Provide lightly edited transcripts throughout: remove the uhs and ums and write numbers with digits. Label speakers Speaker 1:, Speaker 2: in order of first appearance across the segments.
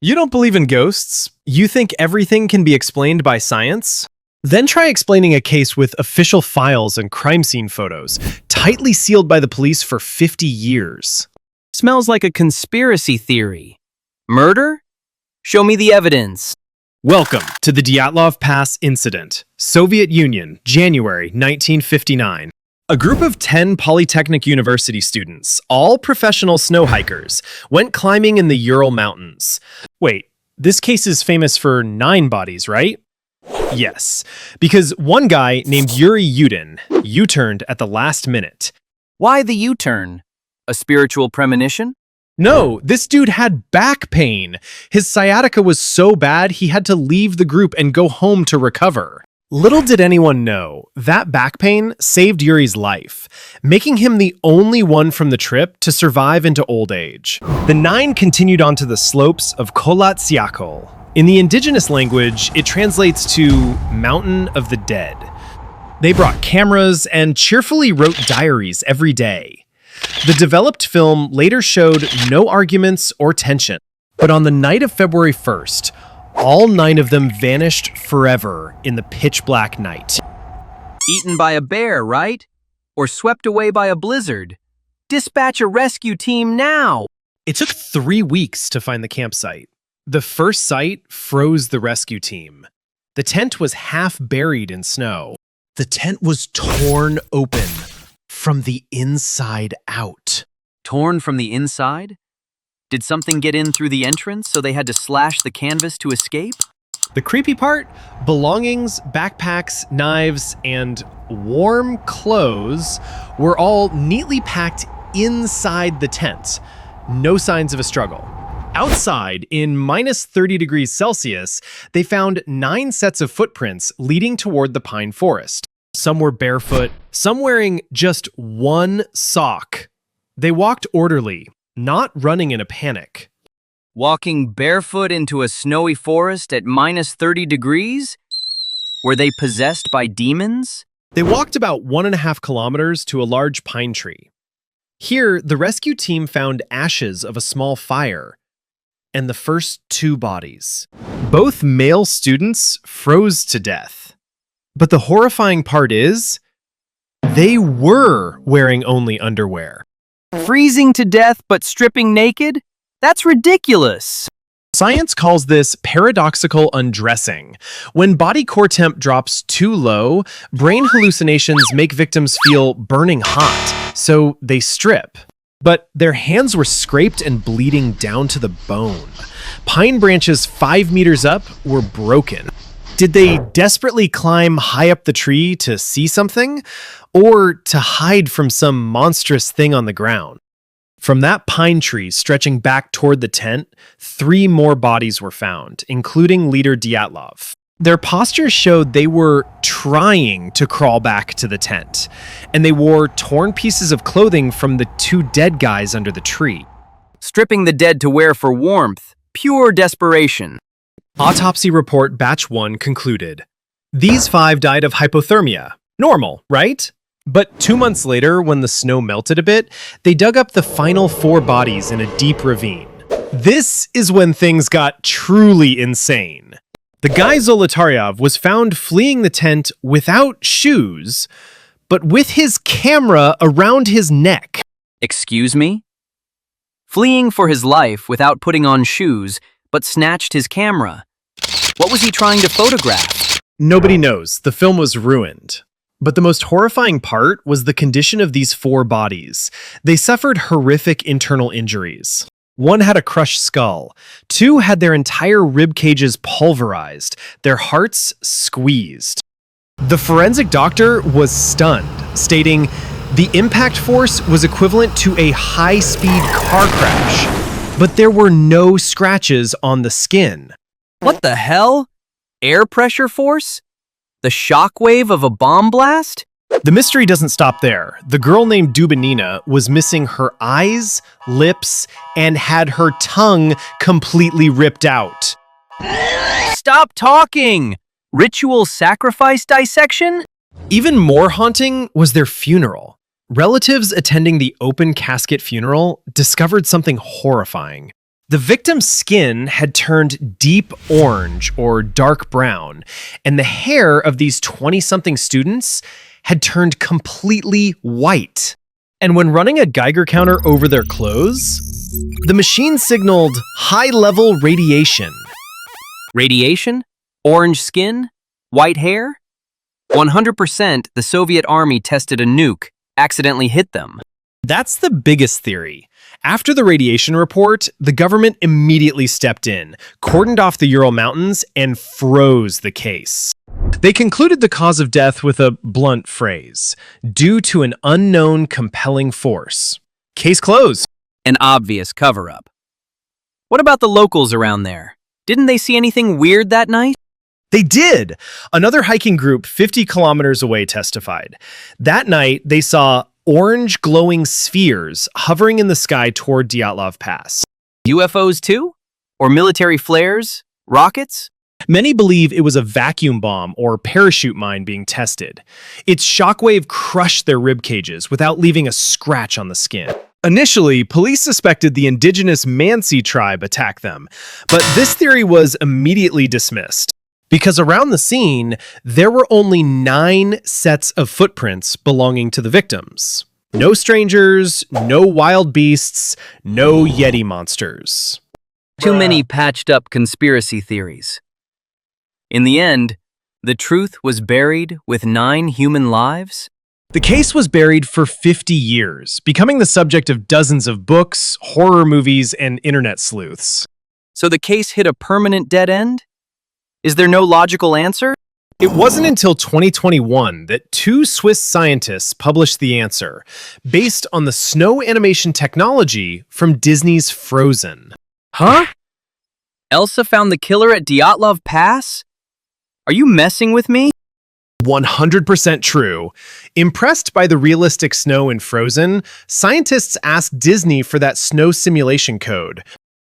Speaker 1: You don't believe in ghosts? You think everything can be explained by science? Then try explaining a case with official files and crime scene photos, tightly sealed by the police for 50 years.
Speaker 2: Smells like a conspiracy theory. Murder? Show me the evidence.
Speaker 1: Welcome to the Dyatlov Pass incident, Soviet Union, January 1959. A group of 10 Polytechnic University students, all professional snow hikers, went climbing in the Ural Mountains. Wait, this case is famous for 9 bodies, right? Yes, because one guy named Yuri Yudin U-turned at the last minute.
Speaker 2: Why the U-turn? A spiritual premonition?
Speaker 1: No, this dude had back pain. His sciatica was so bad he had to leave the group and go home to recover. Little did anyone know, that back pain saved Yuri's life, making him the only one from the trip to survive into old age. The 9 continued onto the slopes of Kholat Syakhl. In the indigenous language, it translates to Mountain of the Dead. They brought cameras and cheerfully wrote diaries every day. The developed film later showed no arguments or tension. But on the night of February 1st, all 9 of them vanished forever in the pitch-black night.
Speaker 2: Eaten by a bear, right? Or swept away by a blizzard? Dispatch a rescue team now!
Speaker 1: It took 3 weeks to find the campsite. The first sight froze the rescue team. The tent was half buried in snow. The tent was torn open from the inside out.
Speaker 2: Torn from the inside? Did something get in through the entrance so they had to slash the canvas to escape?
Speaker 1: The creepy part? Belongings, backpacks, knives, and warm clothes were all neatly packed inside the tent. No signs of a struggle. Outside, in minus 30 degrees Celsius, they found 9 sets of footprints leading toward the pine forest. Some were barefoot, some wearing just one sock. They walked orderly, not running in a panic.
Speaker 2: Walking barefoot into a snowy forest at minus 30 degrees? Were they possessed by demons?
Speaker 1: They walked about 1.5 kilometers to a large pine tree. Here, the rescue team found ashes of a small fire and the first 2 bodies. Both male students froze to death. But the horrifying part is, they were wearing only underwear.
Speaker 2: Freezing to death but stripping naked? That's ridiculous.
Speaker 1: Science calls this paradoxical undressing. When body core temp drops too low, brain hallucinations make victims feel burning hot, so they strip. But their hands were scraped and bleeding down to the bone. Pine branches 5 meters up were broken. Did they desperately climb high up the tree to see something, or to hide from some monstrous thing on the ground? From that pine tree stretching back toward the tent, 3 more bodies were found, including leader Dyatlov. Their postures showed they were trying to crawl back to the tent, and they wore torn pieces of clothing from the 2 dead guys under the tree.
Speaker 2: Stripping the dead to wear for warmth, pure desperation.
Speaker 1: Autopsy report batch 1 concluded. These 5 died of hypothermia. Normal, right? But 2 months later, when the snow melted a bit, they dug up the final 4 bodies in a deep ravine. This is when things got truly insane. The guy Zolotaryov was found fleeing the tent without shoes, but with his camera around his neck.
Speaker 2: Excuse me? Fleeing for his life without putting on shoes, but snatched his camera. What was he trying to photograph?
Speaker 1: Nobody knows. The film was ruined. But the most horrifying part was the condition of these 4 bodies. They suffered horrific internal injuries. 1 had a crushed skull. 2 had their entire rib cages pulverized, their hearts squeezed. The forensic doctor was stunned, stating the impact force was equivalent to a high-speed car crash, but there were no scratches on the skin.
Speaker 2: What the hell? Air pressure force? The shockwave of a bomb blast?
Speaker 1: The mystery doesn't stop there. The girl named Dubinina was missing her eyes, lips, and had her tongue completely ripped out.
Speaker 2: Stop talking! Ritual sacrifice dissection?
Speaker 1: Even more haunting was their funeral. Relatives attending the open casket funeral discovered something horrifying. The victim's skin had turned deep orange or dark brown, and the hair of these 20-something students had turned completely white. And when running a Geiger counter over their clothes, the machine signaled high-level radiation.
Speaker 2: Radiation? Orange skin? White hair? 100% the Soviet army tested a nuke, accidentally hit them.
Speaker 1: That's the biggest theory. After the radiation report, the government immediately stepped in, cordoned off the Ural Mountains, and froze the case. They concluded the cause of death with a blunt phrase: due to an unknown compelling force. Case closed.
Speaker 2: An obvious cover-up. What about the locals around there? Didn't they see anything weird that night?
Speaker 1: They did. Another hiking group 50 kilometers away testified. That night, they saw orange glowing spheres hovering in the sky toward Dyatlov Pass.
Speaker 2: UFOs too? Or military flares? Rockets?
Speaker 1: Many believe it was a vacuum bomb or parachute mine being tested. Its shockwave crushed their rib cages without leaving a scratch on the skin. Initially, police suspected the indigenous Mansi tribe attacked them, but this theory was immediately dismissed. Because around the scene, there were only 9 sets of footprints belonging to the victims. No strangers, no wild beasts, no Yeti monsters.
Speaker 2: Too many patched-up conspiracy theories. In the end, the truth was buried with 9 human lives?
Speaker 1: The case was buried for 50 years, becoming the subject of dozens of books, horror movies, and internet sleuths.
Speaker 2: So the case hit a permanent dead end? Is there no logical answer?
Speaker 1: It wasn't until 2021 that 2 Swiss scientists published the answer, based on the snow animation technology from Disney's Frozen.
Speaker 2: Huh? Elsa found the killer at Dyatlov Pass? Are you messing with me?
Speaker 1: 100% true. Impressed by the realistic snow in Frozen, scientists asked Disney for that snow simulation code.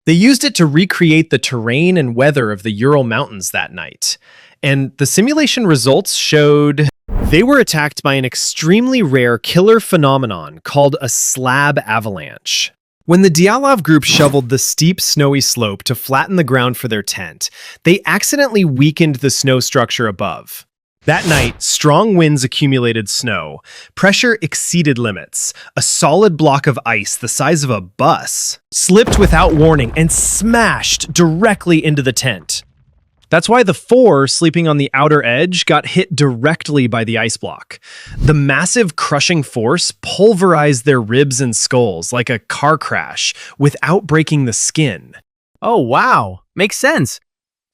Speaker 1: They used it to recreate the terrain and weather of the Ural Mountains that night. And the simulation results showed they were attacked by an extremely rare killer phenomenon called a slab avalanche. When the Dyatlov group shoveled the steep, snowy slope to flatten the ground for their tent, they accidentally weakened the snow structure above. That night, strong winds accumulated snow. Pressure exceeded limits. A solid block of ice the size of a bus slipped without warning and smashed directly into the tent. That's why the 4 sleeping on the outer edge got hit directly by the ice block. The massive crushing force pulverized their ribs and skulls like a car crash without breaking the skin.
Speaker 2: Oh, wow. Makes sense.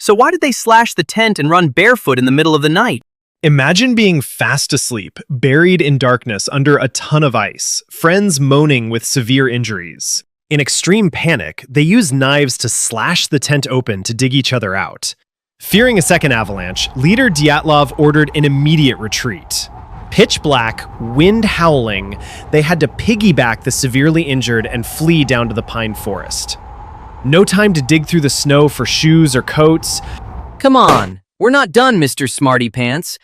Speaker 2: So why did they slash the tent and run barefoot in the middle of the night?
Speaker 1: Imagine being fast asleep, buried in darkness under a ton of ice, friends moaning with severe injuries. In extreme panic, they used knives to slash the tent open to dig each other out. Fearing a second avalanche, leader Dyatlov ordered an immediate retreat. Pitch black, wind howling, they had to piggyback the severely injured and flee down to the pine forest. No time to dig through the snow for shoes or coats.
Speaker 2: Come on, we're not done, Mr. Smarty Pants.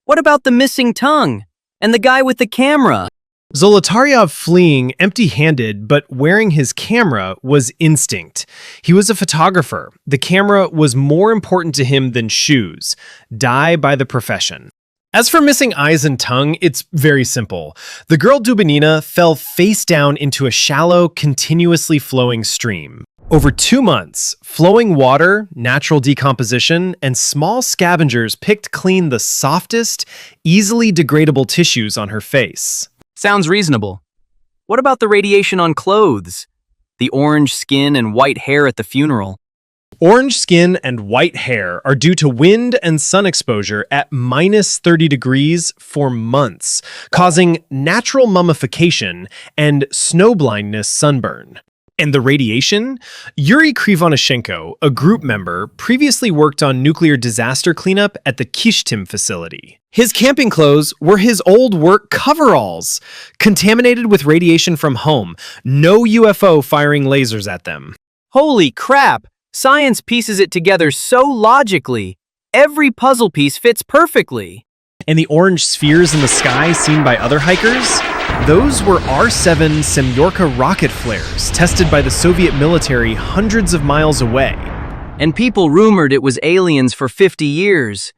Speaker 2: What about the missing tongue? And the guy with the camera?
Speaker 1: Zolotaryov fleeing empty-handed but wearing his camera was instinct. He was a photographer. The camera was more important to him than shoes. Die by the profession. As for missing eyes and tongue, it's very simple. The girl Dubinina fell face down into a shallow, continuously flowing stream. Over 2 months, flowing water, natural decomposition, and small scavengers picked clean the softest, easily degradable tissues on her face.
Speaker 2: Sounds reasonable. What about the radiation on clothes? The orange skin and white hair at the funeral?
Speaker 1: Orange skin and white hair are due to wind and sun exposure at minus 30 degrees for months, causing natural mummification and snow blindness sunburn. And the radiation? Yuri Krivonishenko, a group member, previously worked on nuclear disaster cleanup at the Kishtim facility. His camping clothes were his old work coveralls, contaminated with radiation from home, no UFO firing lasers at them.
Speaker 2: Holy crap! Science pieces it together so logically. Every puzzle piece fits perfectly.
Speaker 1: And the orange spheres in the sky seen by other hikers? Those were R-7 Semyorka rocket flares tested by the Soviet military hundreds of miles away.
Speaker 2: And people rumored it was aliens for 50 years.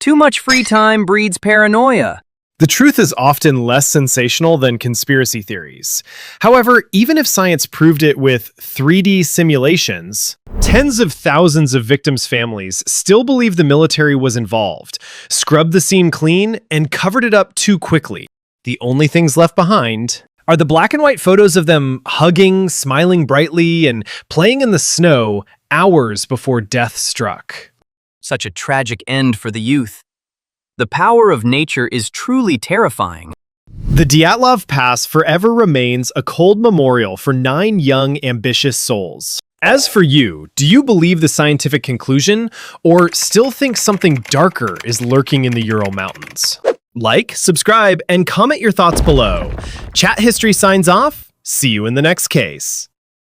Speaker 2: Too much free time breeds paranoia.
Speaker 1: The truth is often less sensational than conspiracy theories. However, even if science proved it with 3D simulations, tens of thousands of victims' families still believe the military was involved, scrubbed the scene clean, and covered it up too quickly. The only things left behind are the black and white photos of them hugging, smiling brightly, and playing in the snow hours before death struck.
Speaker 2: Such a tragic end for the youth. The power of nature is truly terrifying.
Speaker 1: The Dyatlov Pass forever remains a cold memorial for 9 young, ambitious souls. As for you, do you believe the scientific conclusion, or still think something darker is lurking in the Ural Mountains? Like, subscribe, and comment your thoughts below. Chat History signs off. See you in the next case.